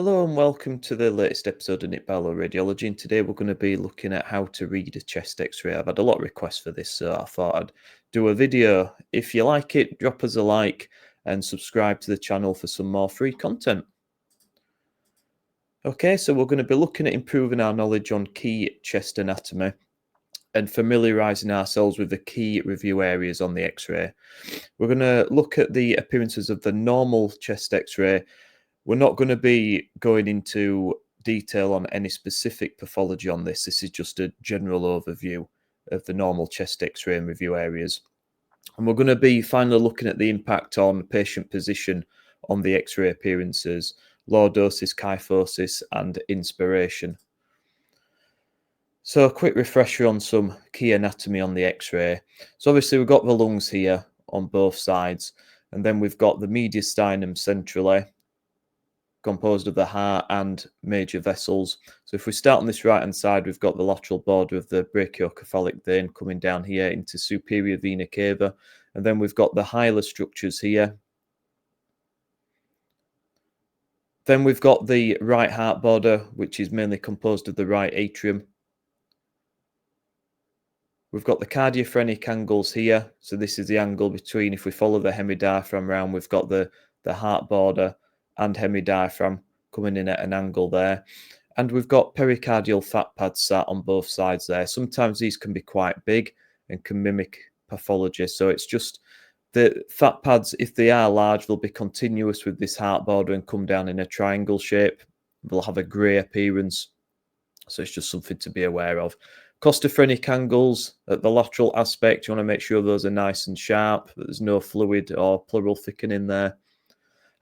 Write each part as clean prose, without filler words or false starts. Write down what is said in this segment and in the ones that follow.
Hello and welcome to the latest episode of Nick Barlow Radiology. And today we're going to be looking at how to read a chest x-ray. I've had a lot of requests for this, so I thought I'd do a video. If you like it, drop us a like and subscribe to the channel for some more free content. Okay, so we're going to be looking at improving our knowledge on key chest anatomy and familiarising ourselves with the key review areas on the x-ray. We're going to look at the appearances of the normal chest x-ray. We're not going to be going into detail on any specific pathology on this. This is just a general overview of the normal chest x-ray and review areas. And we're going to be finally looking at the impact on patient position on the x-ray appearances, lordosis, kyphosis, and inspiration. So a quick refresher on some key anatomy on the x-ray. So obviously we've got the lungs here on both sides, and then we've got the mediastinum centrally, composed of the heart and major vessels. So if we start on this right hand side, we've got the lateral border of the brachiocephalic vein coming down here into superior vena cava, and then we've got the hilar structures here. Then we've got the right heart border, which is mainly composed of the right atrium. We've got the cardiophrenic angles here. So this is the angle between, if we follow the hemidiaphragm round, we've got the heart border and hemidiaphragm coming in at an angle there. And we've got pericardial fat pads sat on both sides there. Sometimes these can be quite big and can mimic pathology. So it's just the fat pads, if they are large, they'll be continuous with this heart border and come down in a triangle shape. They'll have a grey appearance. So it's just something to be aware of. Costophrenic angles at the lateral aspect, you want to make sure those are nice and sharp, that there's no fluid or pleural thickening there.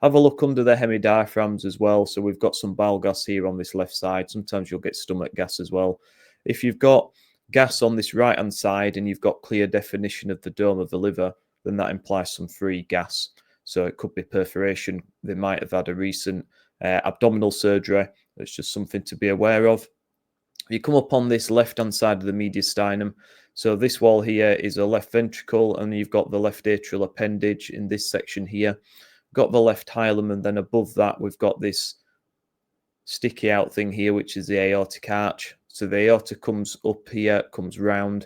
Have a look under the hemidiaphragms as well. So we've got some bile gas here on this left side. Sometimes you'll get stomach gas as well. If you've got gas on this right-hand side and you've got clear definition of the dome of the liver, then that implies some free gas. So it could be perforation. They might have had a recent abdominal surgery. It's just something to be aware of. You come up on this left-hand side of the mediastinum. So this wall here is a left ventricle, and you've got the left atrial appendage in this section here. Got the left hilum, and then above that we've got this sticky out thing here, which is the aortic arch. So the aorta comes up here, comes round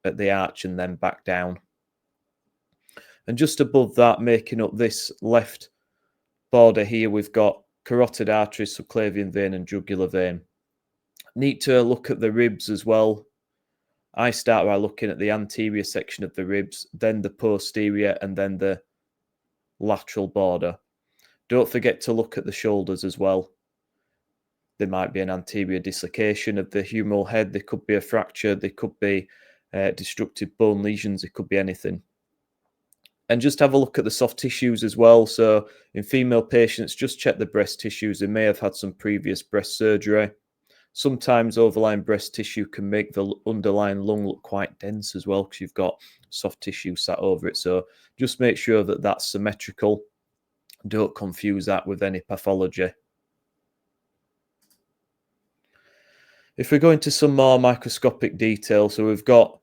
at the arch, and then back down. And just above that, making up this left border here, we've got carotid artery, subclavian vein, and jugular vein. Need to look at the ribs as well. I start by looking at the anterior section of the ribs, then the posterior, and then the lateral border. Don't forget to look at the shoulders as well. There might be an anterior dislocation of the humeral head. There could be a fracture. There could be destructive bone lesions. It could be anything. And just have a look at the soft tissues as well. So in female patients, just check the breast tissues. They may have had some previous breast surgery. Sometimes overlying breast tissue can make the underlying lung look quite dense as well, because you've got soft tissue sat over it. So just make sure that that's symmetrical. Don't confuse that with any pathology. If we go into some more microscopic detail, so we've got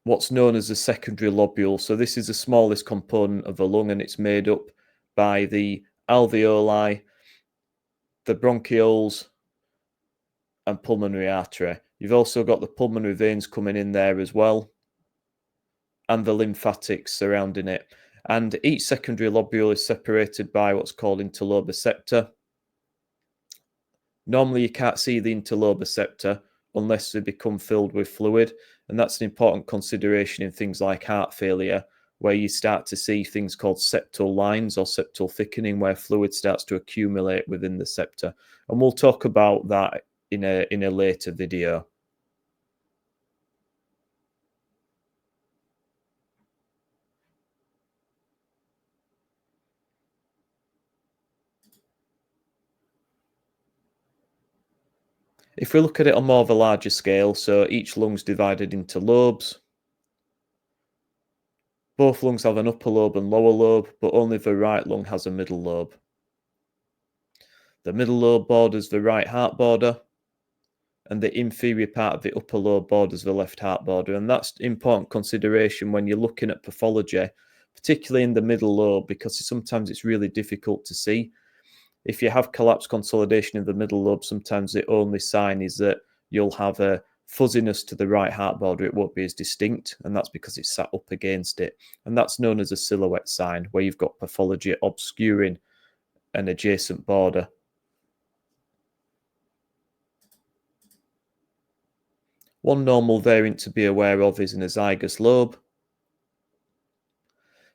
what's known as the secondary lobule. So this is the smallest component of the lung, and it's made up by the alveoli, the bronchioles, and pulmonary artery. You've also got the pulmonary veins coming in there as well, and the lymphatics surrounding it. And each secondary lobule is separated by what's called interlobar septa. Normally you can't see the interlobar septa unless they become filled with fluid, and that's an important consideration in things like heart failure, where you start to see things called septal lines or septal thickening, where fluid starts to accumulate within the septa. And we'll talk about that in a later video. If we look at it on more of a larger scale, so each lung's divided into lobes. Both lungs have an upper lobe and lower lobe, but only the right lung has a middle lobe. The middle lobe borders the right heart border, and the inferior part of the upper lobe borders the left heart border. And that's important consideration when you're looking at pathology, particularly in the middle lobe, because sometimes it's really difficult to see. If you have collapse consolidation in the middle lobe, sometimes the only sign is that you'll have a fuzziness to the right heart border. It won't be as distinct, and that's because it's sat up against it. And that's known as a silhouette sign, where you've got pathology obscuring an adjacent border. One normal variant to be aware of is an azygous lobe.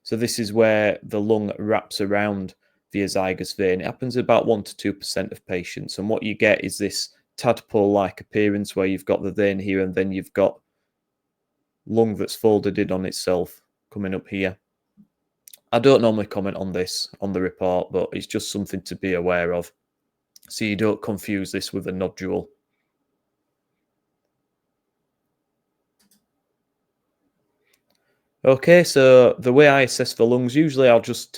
So this is where the lung wraps around the azygous vein. It happens about 1 to 2% of patients. And what you get is this tadpole-like appearance where you've got the vein here and then you've got lung that's folded in on itself coming up here. I don't normally comment on this on the report, but it's just something to be aware of, so you don't confuse this with a nodule. Okay, so the way I assess for lungs, usually I'll just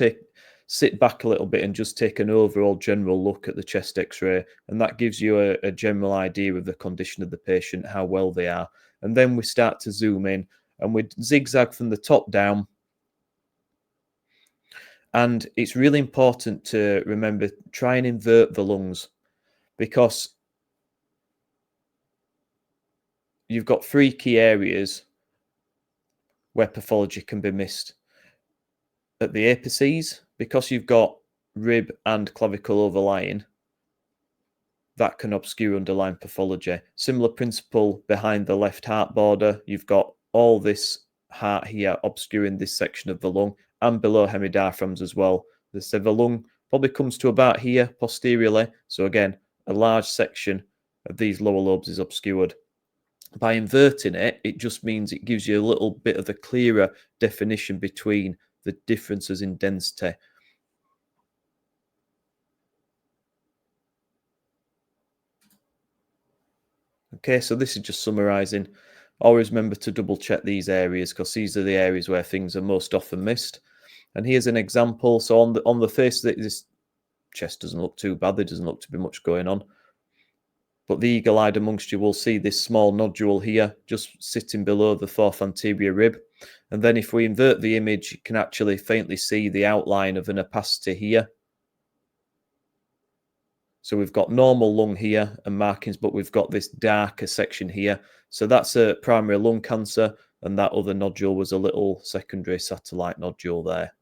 sit back a little bit and just take an overall general look at the chest x-ray, and that gives you a general idea of the condition of the patient, how well they are. And then we start to zoom in and we zigzag from the top down. And it's really important to remember, try and invert the lungs, because you've got 3 key areas where pathology can be missed. At the apices, because you've got rib and clavicle overlying, that can obscure underlying pathology. Similar principle behind the left heart border. You've got all this heart here obscuring this section of the lung, and below hemidiaphragms as well. The lung probably comes to about here posteriorly. So again, a large section of these lower lobes is obscured. By inverting it, it just means it gives you a little bit of a clearer definition between the differences in density. Okay, so this is just summarizing. Always remember to double check these areas, because these are the areas where things are most often missed. And here's an example. So on the face of it, this chest doesn't look too bad. There doesn't look to be much going on. But the eagle-eyed amongst you will see this small nodule here, just sitting below the 4th anterior rib. And then if we invert the image, you can actually faintly see the outline of an opacity here. So we've got normal lung here and markings, but we've got this darker section here. So that's a primary lung cancer, and that other nodule was a little secondary satellite nodule there.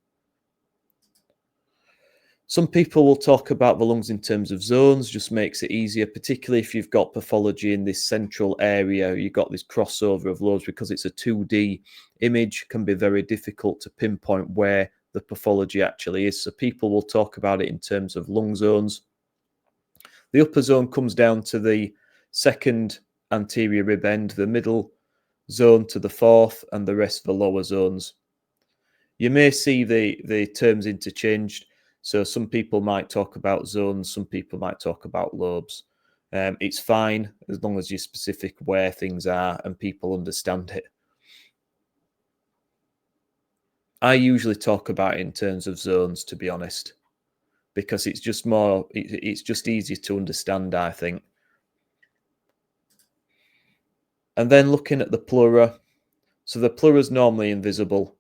Some people will talk about the lungs in terms of zones, just makes it easier, particularly if you've got pathology in this central area. You've got this crossover of lobes, because it's a 2D image, can be very difficult to pinpoint where the pathology actually is. So people will talk about it in terms of lung zones. The upper zone comes down to the 2nd anterior rib end, the middle zone to the 4th, and the rest of the lower zones. You may see the terms interchanged. So some people might talk about zones, some people might talk about lobes. It's fine as long as you're specific where things are and people understand it. I usually talk about it in terms of zones, to be honest, because it's just it's just easier to understand, I think. And then looking at the pleura. So the pleura is normally invisible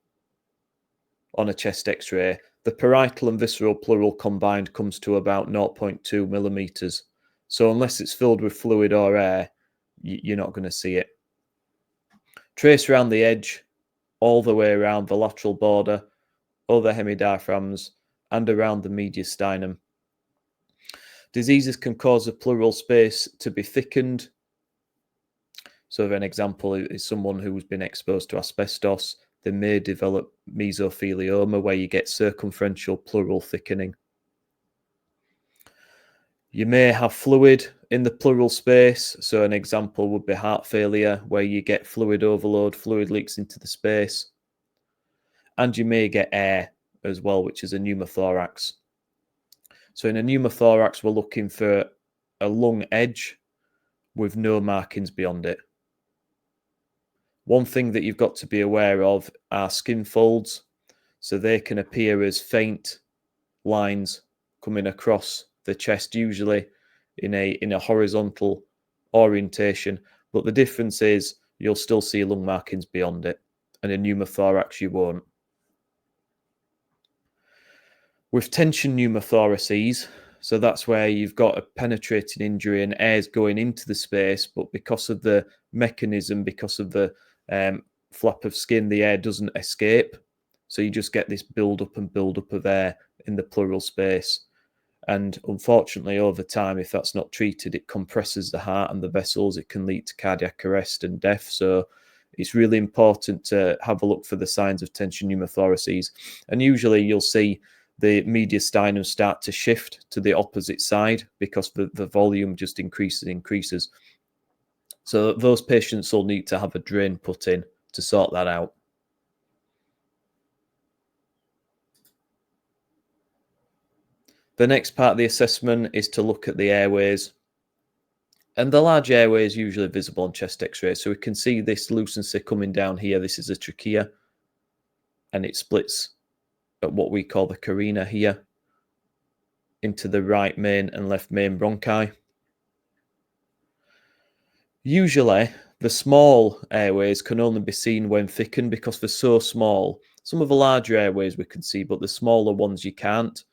on a chest x-ray. The parietal and visceral pleural combined comes to about 0.2 millimeters. So unless it's filled with fluid or air, you're not going to see it. Trace around the edge, all the way around the lateral border, other hemidiaphragms, and around the mediastinum. Diseases can cause the pleural space to be thickened. So an example is someone who's been exposed to asbestos. They may develop mesothelioma, where you get circumferential pleural thickening. You may have fluid in the pleural space. So an example would be heart failure, where you get fluid overload, fluid leaks into the space. And you may get air as well, which is a pneumothorax. So in a pneumothorax, we're looking for a lung edge with no markings beyond it. One thing that you've got to be aware of are skin folds. So they can appear as faint lines coming across the chest, usually in a horizontal orientation. But the difference is you'll still see lung markings beyond it, and in pneumothorax you won't. With tension pneumothoraces, so that's where you've got a penetrating injury and air's going into the space, but because of the mechanism, because of the flap of skin, the air doesn't escape. So you just get this build up of air in the pleural space. And unfortunately, over time, if that's not treated, it compresses the heart and the vessels. It can lead to cardiac arrest and death. So it's really important to have a look for the signs of tension pneumothoraces. And usually you'll see the mediastinum start to shift to the opposite side because the volume just increases. So those patients will need to have a drain put in to sort that out. The next part of the assessment is to look at the airways. And the large airway is usually visible on chest x-ray. So we can see this lucency coming down here. This is a trachea. And it splits at what we call the carina here into the right main and left main bronchi. Usually, the small airways can only be seen when thickened because they're so small. Some of the larger airways we can see, but the smaller ones you can't.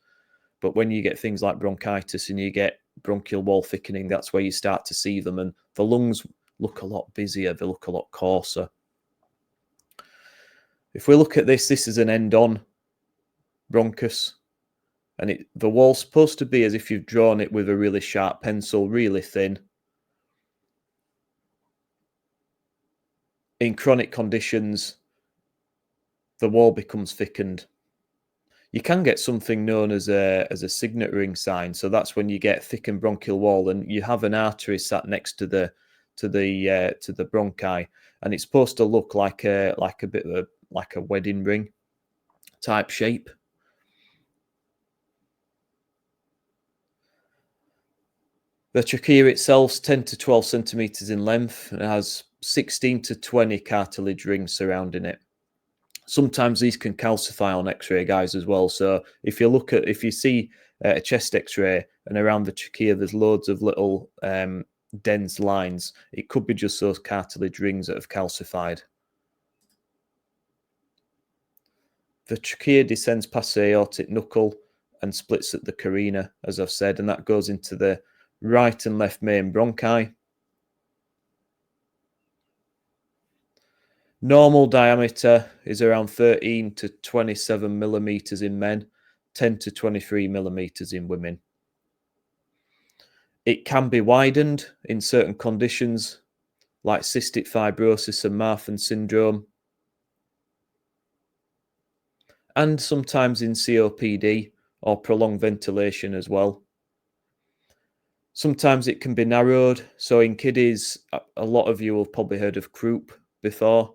But when you get things like bronchitis and you get bronchial wall thickening, that's where you start to see them. And the lungs look a lot busier. They look a lot coarser. If we look at this, this is an end-on bronchus. And the wall's supposed to be as if you've drawn it with a really sharp pencil, really thin. In chronic conditions, the wall becomes thickened. You can get something known as a signet ring sign. So that's when you get thickened bronchial wall and you have an artery sat next to the bronchi, and it's supposed to look like a bit of a wedding ring type shape. The trachea itself is 10 to 12 centimeters in length and has 16 to 20 cartilage rings surrounding it. Sometimes these can calcify on x-ray, guys, as well. So if you see a chest x-ray and around the trachea there's loads of little dense lines, it could be just those cartilage rings that have calcified. The trachea descends past the aortic knuckle and splits at the carina, as I've said, and that goes into the right and left main bronchi. Normal diameter is around 13 to 27 millimeters in men, 10 to 23 millimeters in women. It can be widened in certain conditions like cystic fibrosis and Marfan syndrome, and sometimes in COPD or prolonged ventilation as well. Sometimes it can be narrowed. So in kiddies, a lot of you have probably heard of croup before.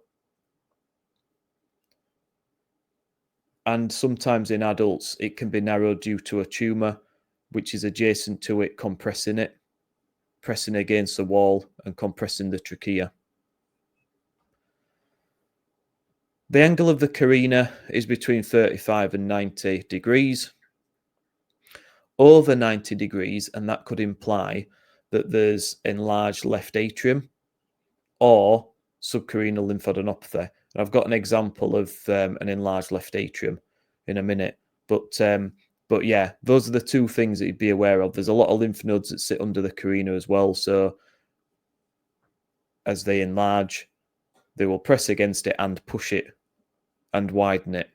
And sometimes in adults, it can be narrowed due to a tumour, which is adjacent to it, compressing it, pressing against the wall and compressing the trachea. The angle of the carina is between 35 and 90 degrees. Over 90 degrees, and that could imply that there's enlarged left atrium or subcarinal lymphadenopathy. And I've got an example of an enlarged left atrium in a minute. But yeah, those are the two things that you'd be aware of. There's a lot of lymph nodes that sit under the carina as well. So as they enlarge, they will press against it and push it and widen it.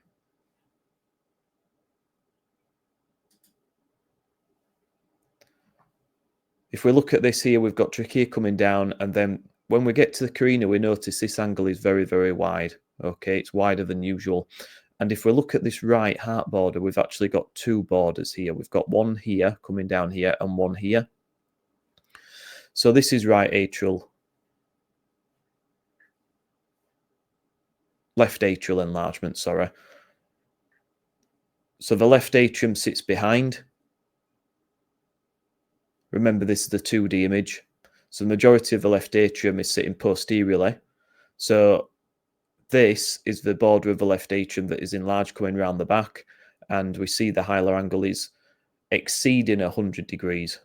If we look at this here, we've got trachea coming down, and then when we get to the carina, we notice this angle is very, very wide. Okay, it's wider than usual. And if we look at this right heart border, we've actually got two borders here. We've got one here coming down here and one here. So this is right atrial, left atrial enlargement, sorry. So the left atrium sits behind. Remember, this is the 2D image. So the majority of the left atrium is sitting posteriorly. So this is the border of the left atrium that is enlarged coming around the back. And we see the hilar angle is exceeding 100 degrees.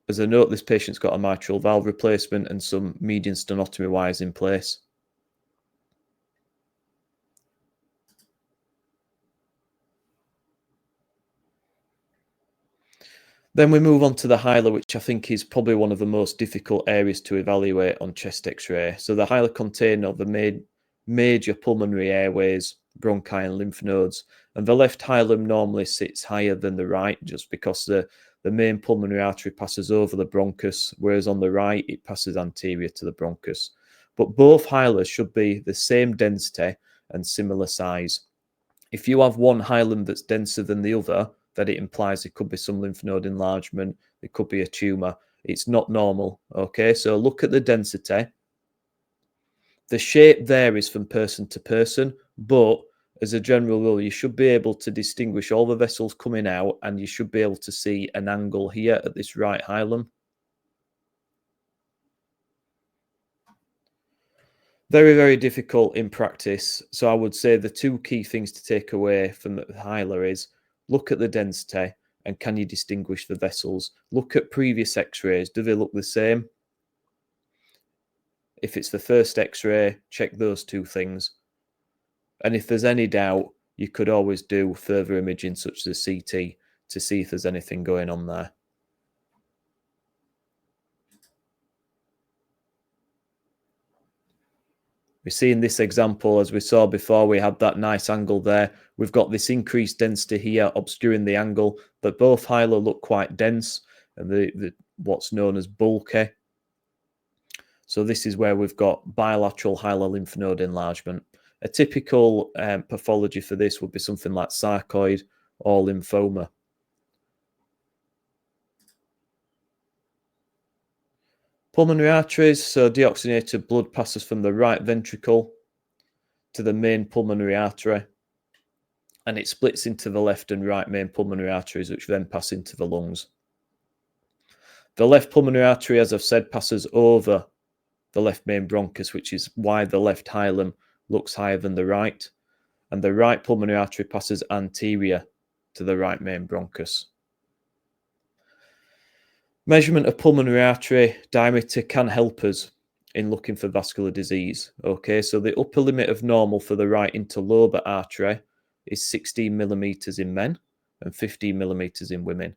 As a note, this patient's got a mitral valve replacement and some median sternotomy wires in place. Then we move on to the hilar, which I think is probably one of the most difficult areas to evaluate on chest X-ray. So the hilar contain of the major pulmonary airways, bronchi and lymph nodes, and the left hilum normally sits higher than the right just because the main pulmonary artery passes over the bronchus, whereas on the right it passes anterior to the bronchus. But both hilars should be the same density and similar size. If you have one hilum that's denser than the other, that it implies there could be some lymph node enlargement, it could be a tumor. It's not normal. Okay, so look at the density. The shape varies from person to person, but as a general rule, you should be able to distinguish all the vessels coming out, and you should be able to see an angle here at this right hilum. Very, very difficult in practice. So I would say the two key things to take away from the hilar is look at the density and can you distinguish the vessels? Look at previous x-rays. Do they look the same? If it's the first x-ray, check those two things. And if there's any doubt, you could always do further imaging such as a CT to see if there's anything going on there. We see in this example, as we saw before, we had that nice angle there. We've got this increased density here obscuring the angle, but both hilar look quite dense and the what's known as bulky. So this is where we've got bilateral hilar lymph node enlargement. A typical pathology for this would be something like sarcoid or lymphoma. Pulmonary arteries, so deoxygenated blood passes from the right ventricle to the main pulmonary artery, and it splits into the left and right main pulmonary arteries, which then pass into the lungs. The left pulmonary artery, as I've said, passes over the left main bronchus, which is why the left hilum looks higher than the right, and the right pulmonary artery passes anterior to the right main bronchus. Measurement of pulmonary artery diameter can help us in looking for vascular disease. Okay, so the upper limit of normal for the right interlobar artery is 16 millimeters in men and 15 millimeters in women.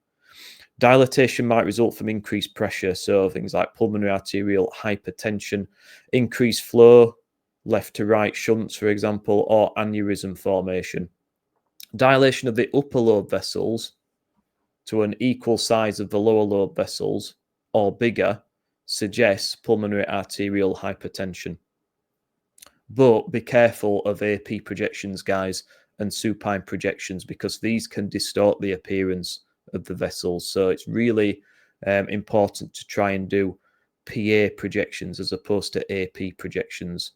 Dilatation might result from increased pressure, so things like pulmonary arterial hypertension, increased flow, left to right shunts, for example, or aneurysm formation. Dilation of the upper lobe vessels to an equal size of the lower lobe vessels or bigger suggests pulmonary arterial hypertension. But be careful of AP projections, guys, and supine projections, because these can distort the appearance of the vessels. So it's really important to try and do PA projections as opposed to AP projections.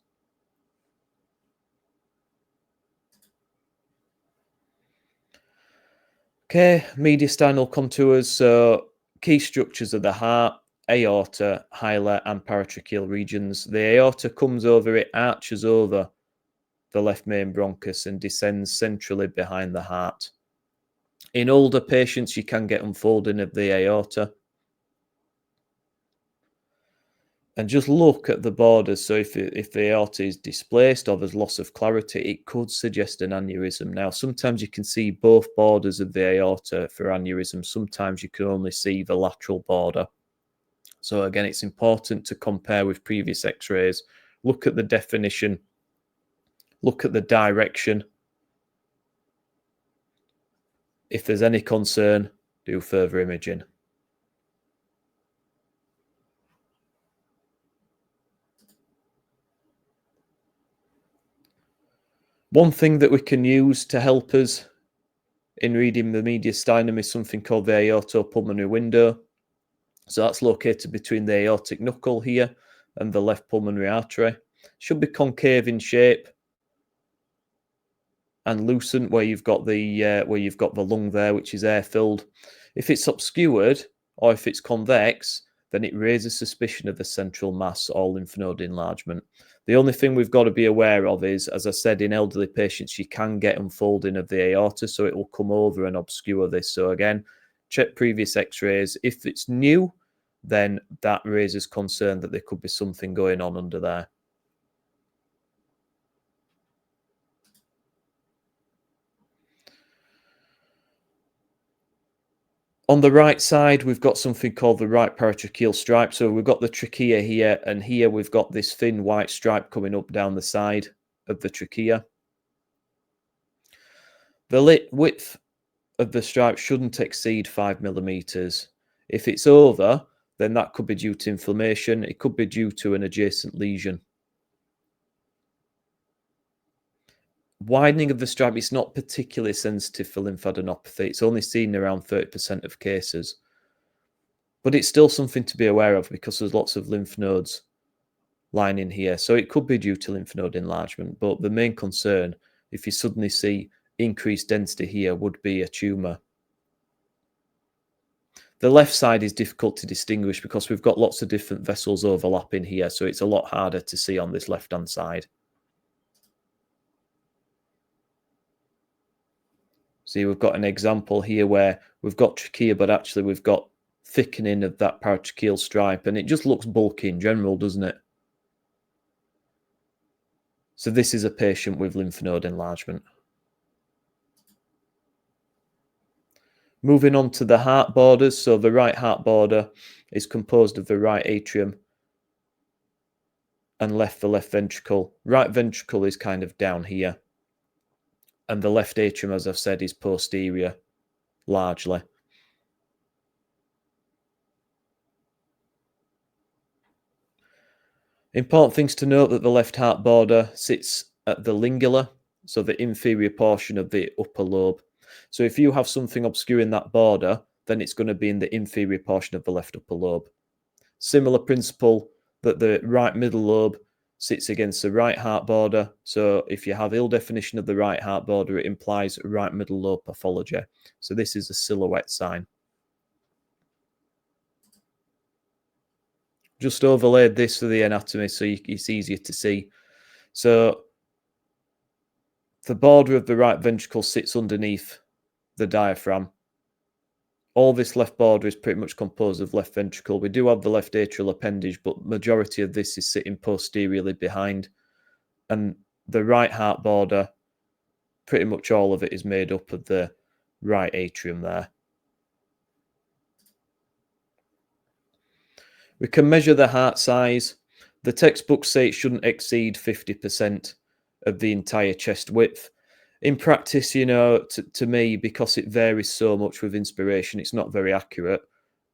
Okay, mediastinal contours. So key structures of the heart, aorta, hilar, and paratracheal regions. The aorta comes over, it arches over the left main bronchus and descends centrally behind the heart. In older patients, you can get unfolding of the aorta. And just look at the borders. So if the aorta is displaced or there's loss of clarity, it could suggest an aneurysm. Now, sometimes you can see both borders of the aorta for aneurysm. Sometimes you can only see the lateral border. So again, it's important to compare with previous x-rays. Look at the definition. Look at the direction. If there's any concern, do further imaging. One thing that we can use to help us in reading the mediastinum is something called the aortopulmonary window. So that's located between the aortic knuckle here and the left pulmonary artery. Should be concave in shape and lucent where you've got the lung there, which is air filled. If it's obscured or if it's convex, then it raises suspicion of a central mass or lymph node enlargement. The only thing we've got to be aware of is, as I said, in elderly patients, you can get unfolding of the aorta, so it will come over and obscure this. So again, check previous x-rays. If it's new, then that raises concern that there could be something going on under there. On the right side, we've got something called the right paratracheal stripe. So we've got the trachea here, and here we've got this thin white stripe coming up down the side of the trachea. The width of the stripe shouldn't exceed 5 millimeters. If it's over, then that could be due to inflammation. It could be due to an adjacent lesion. Widening of the stripe is not particularly sensitive for lymphadenopathy. It's only seen around 30% of cases. But it's still something to be aware of because there's lots of lymph nodes lining here. So it could be due to lymph node enlargement. But the main concern, if you suddenly see increased density here, would be a tumour. The left side is difficult to distinguish because we've got lots of different vessels overlapping here. So it's a lot harder to see on this left-hand side. See, we've got an example here where we've got trachea, but actually we've got thickening of that paratracheal stripe, and it just looks bulky in general, doesn't it? So this is a patient with lymph node enlargement. Moving on to the heart borders. So the right heart border is composed of the right atrium and the left ventricle. Right ventricle is kind of down here. And the left atrium, as I've said, is posterior, largely. Important things to note that the left heart border sits at the lingula, so the inferior portion of the upper lobe. So if you have something obscuring that border, then it's going to be in the inferior portion of the left upper lobe. Similar principle that the right middle lobe sits against the right heart border. So if you have ill definition of the right heart border, it implies right middle lobe pathology. So this is a silhouette sign. Just overlaid this for the anatomy so it's easier to see. So the border of the right ventricle sits underneath the diaphragm. All this left border is pretty much composed of left ventricle. We do have the left atrial appendage, but majority of this is sitting posteriorly behind. And the right heart border, pretty much all of it is made up of the right atrium there. We can measure the heart size. The textbooks say it shouldn't exceed 50% of the entire chest width. In practice, you know, to me, because it varies so much with inspiration, it's not very accurate.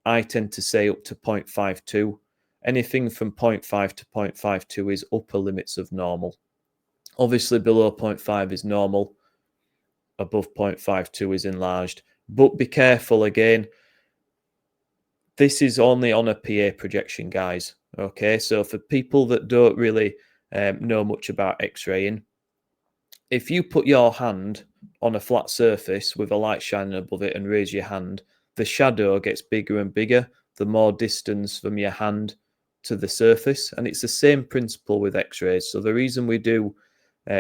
I tend to say up to 0.52. Anything from 0.5 to 0.52 is upper limits of normal. Obviously, below 0.5 is normal. Above 0.52 is enlarged. But be careful again. This is only on a PA projection, guys. Okay, so for people that don't really know much about X-raying, if you put your hand on a flat surface with a light shining above it and raise your hand, the shadow gets bigger and bigger the more distance from your hand to the surface. And it's the same principle with X-rays. So the reason we do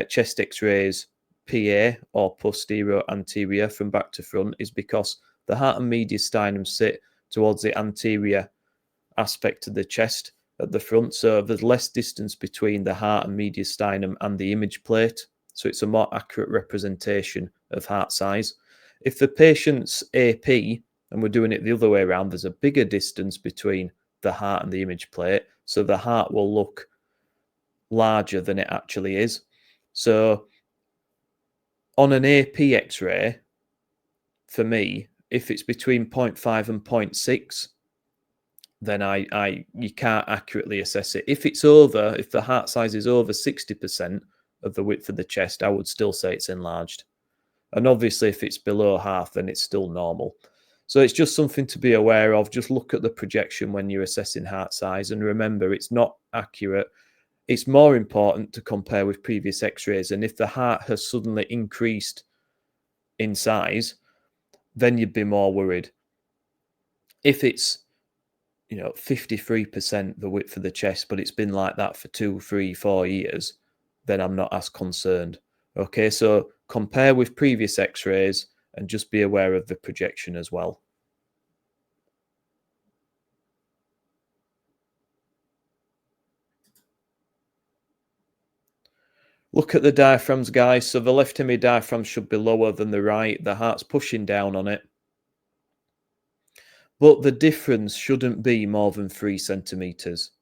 chest X-rays PA or posterior anterior from back to front is because the heart and mediastinum sit towards the anterior aspect of the chest at the front. So there's less distance between the heart and mediastinum and the image plate. So it's a more accurate representation of heart size. If the patient's AP, and we're doing it the other way around, there's a bigger distance between the heart and the image plate. So the heart will look larger than it actually is. So on an AP X-ray, for me, if it's between 0.5 and 0.6, then you can't accurately assess it. If the heart size is over 60% of the width of the chest, I would still say it's enlarged. And obviously, if it's below half, then it's still normal. So it's just something to be aware of. Just look at the projection when you're assessing heart size. And remember, it's not accurate. It's more important to compare with previous X-rays. And if the heart has suddenly increased in size, then you'd be more worried. If it's 53% the width of the chest, but it's been like that for 2, 3, 4 years, then I'm not as concerned. Okay, so compare with previous X-rays and just be aware of the projection as well. Look at the diaphragms, guys. So the left hemidiaphragm should be lower than the right. The heart's pushing down on it. but the difference shouldn't be more than 3 centimeters.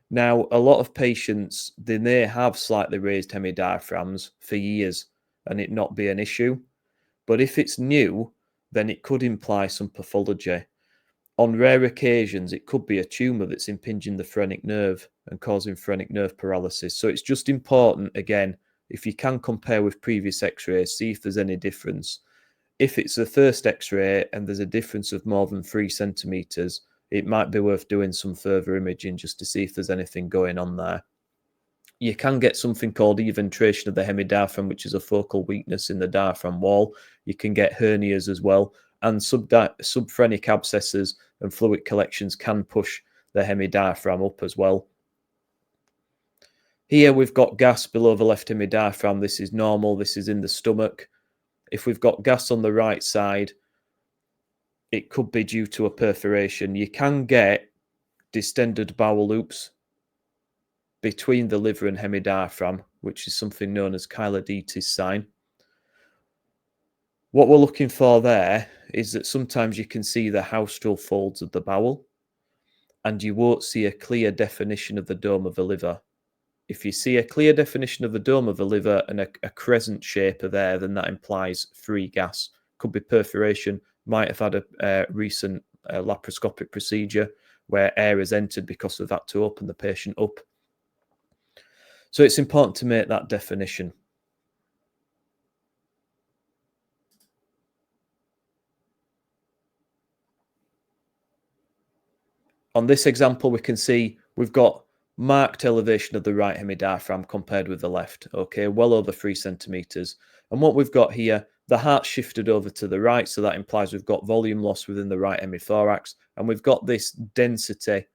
Now, a lot of patients, they may have slightly raised hemidiaphragms for years and it not be an issue. But if it's new, then it could imply some pathology. On rare occasions, it could be a tumour that's impinging the phrenic nerve and causing phrenic nerve paralysis. So it's just important, again, if you can compare with previous x-rays, see if there's any difference. If it's the first x-ray and there's a difference of more than 3 centimetres, it might be worth doing some further imaging just to see if there's anything going on there. You can get something called eventration of the hemidiaphragm, which is a focal weakness in the diaphragm wall. You can get hernias as well, and subphrenic abscesses and fluid collections can push the hemidiaphragm up as well. Here we've got gas below the left hemidiaphragm. This is normal. This is in the stomach. If we've got gas on the right side, it could be due to a perforation. You can get distended bowel loops between the liver and hemidiaphragm, which is something known as Chilaiditi's sign. What we're looking for there is that sometimes you can see the haustral folds of the bowel, and you won't see a clear definition of the dome of the liver. If you see a clear definition of the dome of the liver and a crescent shape of there, then that implies free gas. Could be perforation, might have had a recent laparoscopic procedure where air has entered because of that to open the patient up. So it's important to make that definition. On this example, we can see we've got marked elevation of the right hemidiaphragm compared with the left, okay, well over 3 centimeters. And what we've got here, the heart shifted over to the right, so that implies we've got volume loss within the right hemithorax, and we've got this density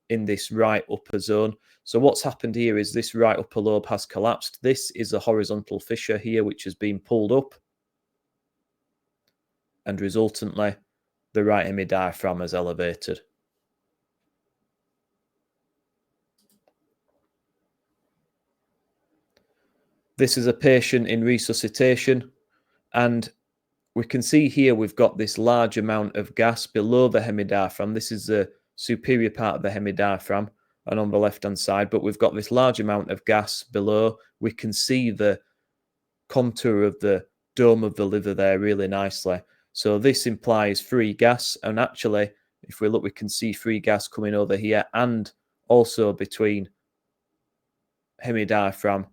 in this right upper zone. So what's happened here is this right upper lobe has collapsed. This is a horizontal fissure here, which has been pulled up, and resultantly, the right hemidiaphragm is elevated. This is a patient in resuscitation, and we can see here we've got this large amount of gas below the hemidiaphragm. This is the superior part of the hemidiaphragm and on the left-hand side, but we've got this large amount of gas below. We can see the contour of the dome of the liver there really nicely. So this implies free gas, and actually, if we look, we can see free gas coming over here and also between hemidiaphragm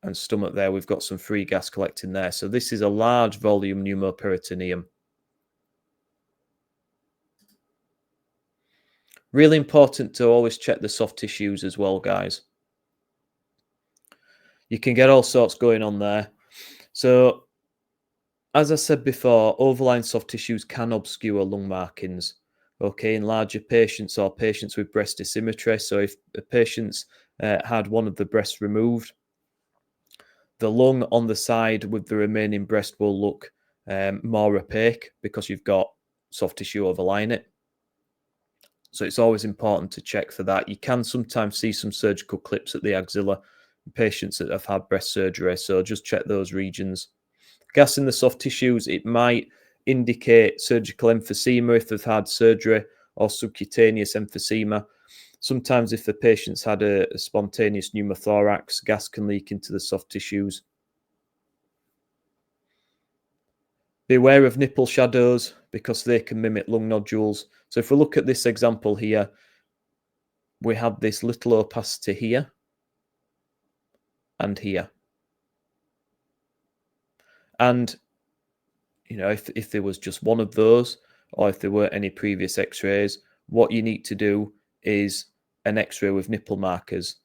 and stomach there, we've got some free gas collecting there. So this is a large volume pneumoperitoneum. Really important to always check the soft tissues as well, guys. You can get all sorts going on there. So, as I said before, overlying soft tissues can obscure lung markings, okay, in larger patients or patients with breast asymmetry. So if a patient's had one of the breasts removed, the lung on the side with the remaining breast will look more opaque because you've got soft tissue overlying it. So it's always important to check for that. You can sometimes see some surgical clips at the axilla in patients that have had breast surgery, so just check those regions. Gas in the soft tissues, it might indicate surgical emphysema if they've had surgery, or subcutaneous emphysema. Sometimes if the patient's had a spontaneous pneumothorax, gas can leak into the soft tissues. Beware of nipple shadows because they can mimic lung nodules. So if we look at this example here, we have this little opacity here and here. And, you know, if there was just one of those, or if there weren't any previous x-rays, what you need to do is an x-ray with nipple markers.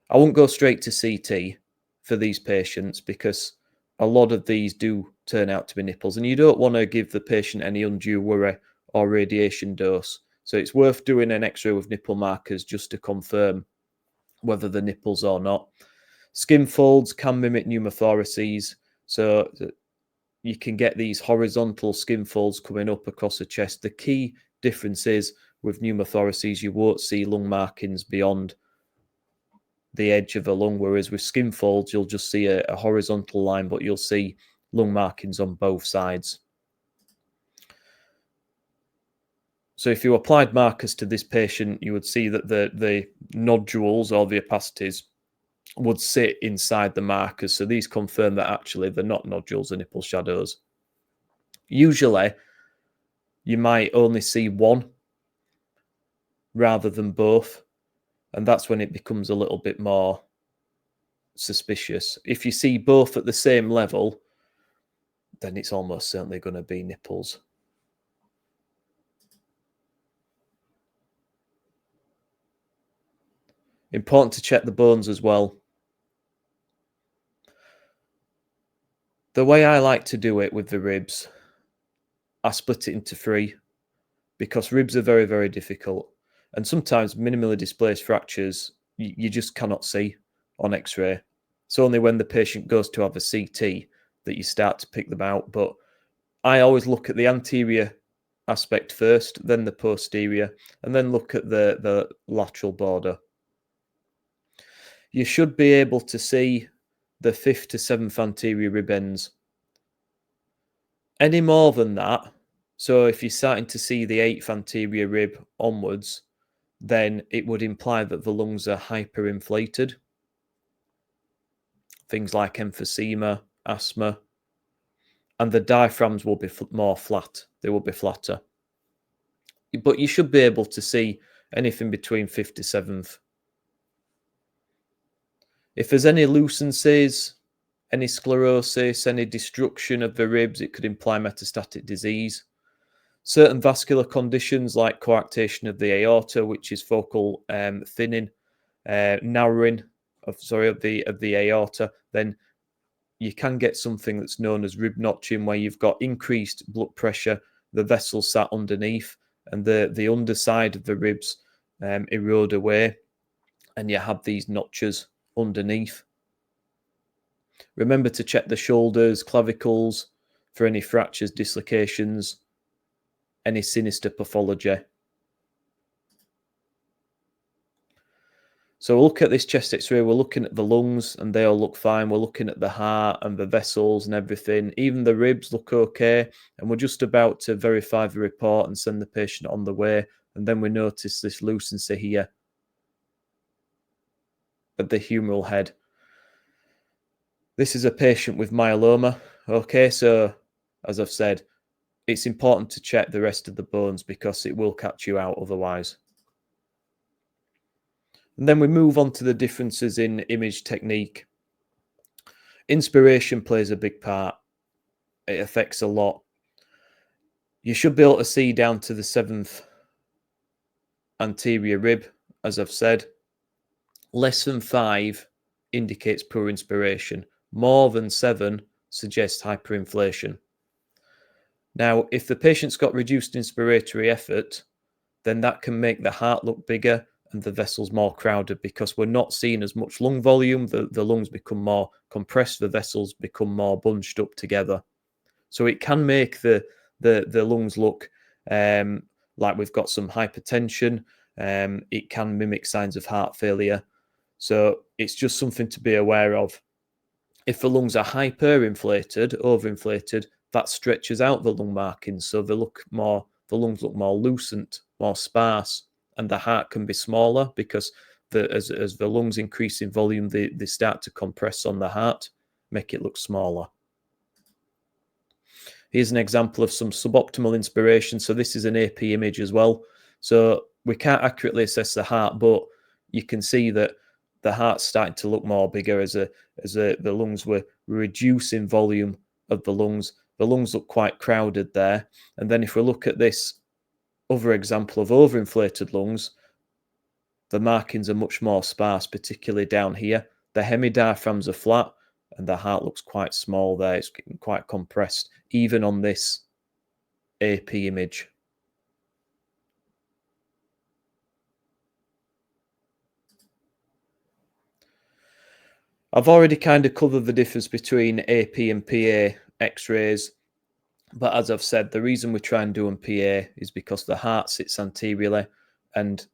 I won't go straight to CT for these patients because a lot of these do turn out to be nipples, and you don't want to give the patient any undue worry or radiation dose. So it's worth doing an x-ray with nipple markers just to confirm whether the nipples or not. Skin folds can mimic pneumothoraces, so you can get these horizontal skin folds coming up across the chest. The key difference is with pneumothoraces, you won't see lung markings beyond the edge of the lung, whereas with skin folds, you'll just see a horizontal line, but you'll see lung markings on both sides. So if you applied markers to this patient, you would see that the nodules or the opacities would sit inside the markers. So these confirm that actually they're not nodules, they're nipple shadows. Usually, you might only see one rather than both, and that's when it becomes a little bit more suspicious. If you see both at the same level, then it's almost certainly going to be nipples. Important to check the bones as well. The way I like to do it with the ribs, I split it into 3 because ribs are very, very difficult. And sometimes minimally displaced fractures, you just cannot see on X-ray. It's only when the patient goes to have a CT that you start to pick them out. But I always look at the anterior aspect first, then the posterior, and then look at the lateral border. You should be able to see the 5th to 7th anterior rib ends. Any more than that, so if you're starting to see the 8th anterior rib onwards, then it would imply that the lungs are hyperinflated. Things like emphysema, asthma, and the diaphragms will be more flat. They will be flatter. But you should be able to see anything between 5th to 7th. If there's any lucencies, any sclerosis, any destruction of the ribs, it could imply metastatic disease. Certain vascular conditions like coarctation of the aorta, which is focal thinning, narrowing of the aorta, then you can get something that's known as rib notching, where you've got increased blood pressure, the vessels sat underneath, and the underside of the ribs erode away, and you have these notches underneath. Remember to check the shoulders, clavicles for any fractures, dislocations, any sinister pathology. So we'll look at this chest X-ray, we're looking at the lungs and they all look fine. We're looking at the heart and the vessels and everything. Even the ribs look okay. And we're just about to verify the report and send the patient on the way. And then we notice this lucency here at the humeral head. This is a patient with myeloma. Okay, so as I've said, it's important to check the rest of the bones because it will catch you out otherwise. And then we move on to the differences in image technique. Inspiration plays a big part. It affects a lot. You should be able to see down to the 7th anterior rib, as I've said. Less than 5 indicates poor inspiration. More than 7 suggests hyperinflation. Now, if the patient's got reduced inspiratory effort, then that can make the heart look bigger and the vessels more crowded because we're not seeing as much lung volume. The lungs become more compressed, the vessels become more bunched up together. So it can make the lungs look like we've got some hypertension. It can mimic signs of heart failure. So it's just something to be aware of. If the lungs are hyperinflated, overinflated, that stretches out the lung markings, so the lungs look more lucent, more sparse, and the heart can be smaller because as the lungs increase in volume, they start to compress on the heart, make it look smaller. Here's an example of some suboptimal inspiration. So this is an AP image as well. So we can't accurately assess the heart, but you can see that the heart's starting to look more bigger as the lungs were reducing volume of the lungs. The lungs look quite crowded there. And then if we look at this other example of overinflated lungs, the markings are much more sparse, particularly down here. The hemidiaphragms are flat and the heart looks quite small there. It's getting quite compressed, even on this AP image. I've already kind of covered the difference between AP and PA X-rays, but as I've said, the reason we try and do on PA is because the heart sits anteriorly, and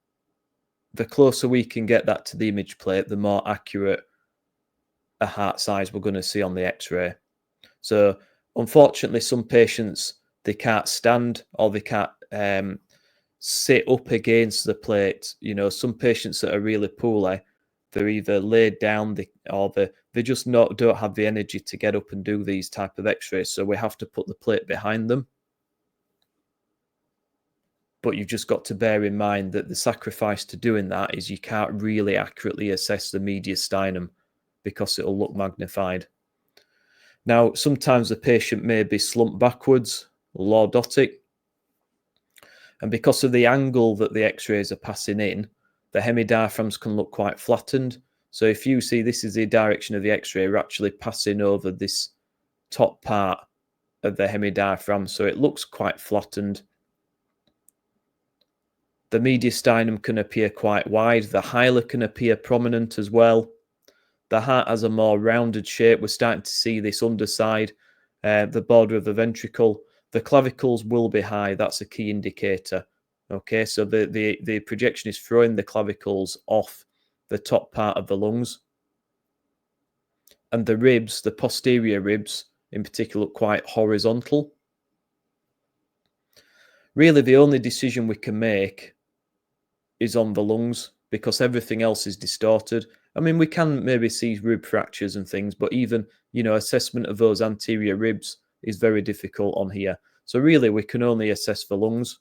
the closer we can get that to the image plate, the more accurate a heart size we're going to see on the X-ray. So unfortunately, some patients, they can't stand or they can't sit up against the plate. You know, some patients that are really poorly, they're either laid down or they just don't have the energy to get up and do these type of x-rays. So we have to put the plate behind them. But you've just got to bear in mind that the sacrifice to doing that is you can't really accurately assess the mediastinum because it'll look magnified. Now, sometimes the patient may be slumped backwards, lordotic, and because of the angle that the x-rays are passing in, the hemidiaphragms can look quite flattened. So if you see this is the direction of the x-ray, we're actually passing over this top part of the hemidiaphragm, so it looks quite flattened. The mediastinum can appear quite wide. The hilar can appear prominent as well. The heart has a more rounded shape. We're starting to see this underside, the border of the ventricle. The clavicles will be high. That's a key indicator. Okay, so the projection is throwing the clavicles off the top part of the lungs. And the ribs, the posterior ribs in particular, look quite horizontal. Really, the only decision we can make is on the lungs because everything else is distorted. I mean, we can maybe see rib fractures and things, but even, you know, assessment of those anterior ribs is very difficult on here. So really, we can only assess the lungs.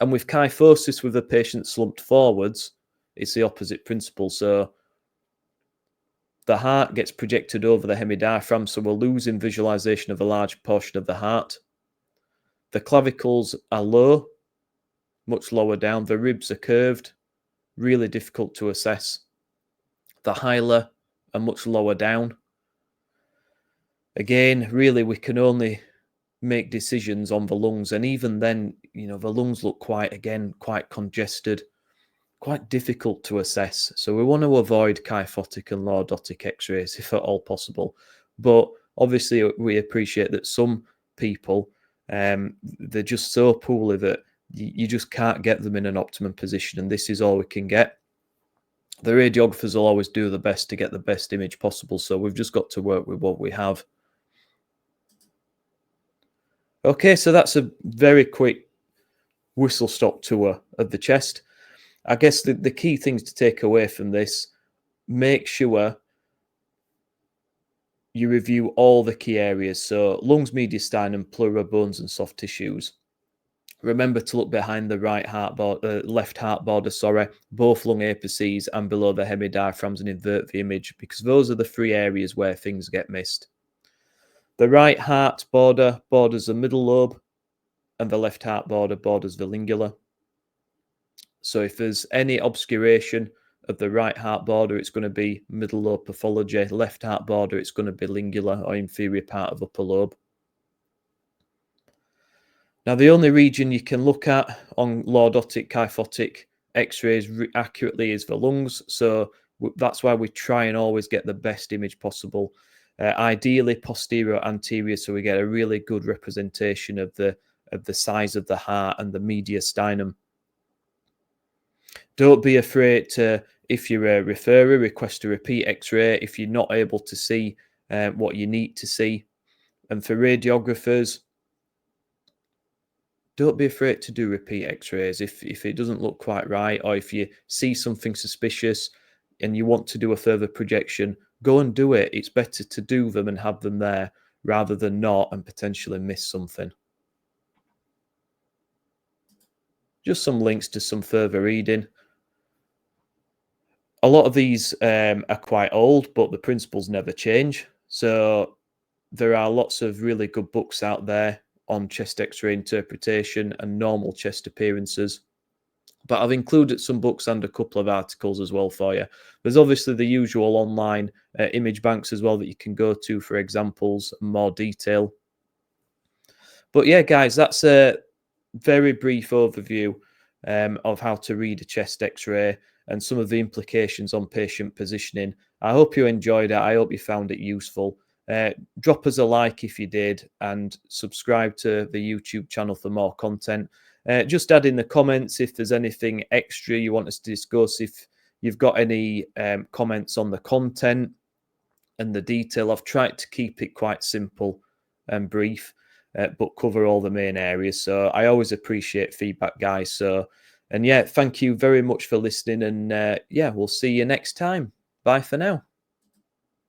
And with kyphosis with the patient slumped forwards, it's the opposite principle. So the heart gets projected over the hemidiaphragm, so we're losing visualization of a large portion of the heart. The clavicles are low, much lower down. The ribs are curved, really difficult to assess. The hilar are much lower down. Again, really, we can only make decisions on the lungs. And even then, you know, the lungs look quite congested, quite difficult to assess. So we want to avoid kyphotic and lordotic x-rays if at all possible. But obviously, we appreciate that some people, they're just so poorly that you just can't get them in an optimum position. And this is all we can get. The radiographers will always do the best to get the best image possible. So we've just got to work with what we have. Okay, so that's a very quick whistle-stop tour of the chest. I guess the key things to take away from this, make sure you review all the key areas. So lungs, mediastinum, pleura, bones, and soft tissues. Remember to look behind the left heart border, both lung apices and below the hemidiaphragms and invert the image because those are the three areas where things get missed. The right heart border borders the middle lobe and the left heart border borders the lingula. So if there's any obscuration of the right heart border, it's going to be middle lobe pathology. Left heart border, it's going to be lingula or inferior part of upper lobe. Now, the only region you can look at on lordotic, kyphotic x-rays accurately is the lungs. So that's why we try and always get the best image possible. Ideally posterior, anterior, so we get a really good representation of the size of the heart and the mediastinum. Don't be afraid to, if you're a referrer, request a repeat x-ray if you're not able to see what you need to see. And for radiographers, don't be afraid to do repeat x-rays if it doesn't look quite right, or if you see something suspicious and you want to do a further projection, go and do it. It's better to do them and have them there rather than not and potentially miss something. Just some links to some further reading. A lot of these are quite old, but the principles never change. So there are lots of really good books out there on chest x-ray interpretation and normal chest appearances. But I've included some books and a couple of articles as well for you. There's obviously the usual online image banks as well that you can go to for examples and more detail. But yeah, guys, that's a very brief overview of how to read a chest x-ray and some of the implications on patient positioning. I hope you enjoyed it. I hope you found it useful. Drop us a like if you did and subscribe to the YouTube channel for more content. Just add in the comments if there's anything extra you want us to discuss. If you've got any comments on the content and the detail, I've tried to keep it quite simple and brief. but cover all the main areas. So I always appreciate feedback, guys. So, and yeah, thank you very much for listening. And yeah, we'll see you next time. Bye for now.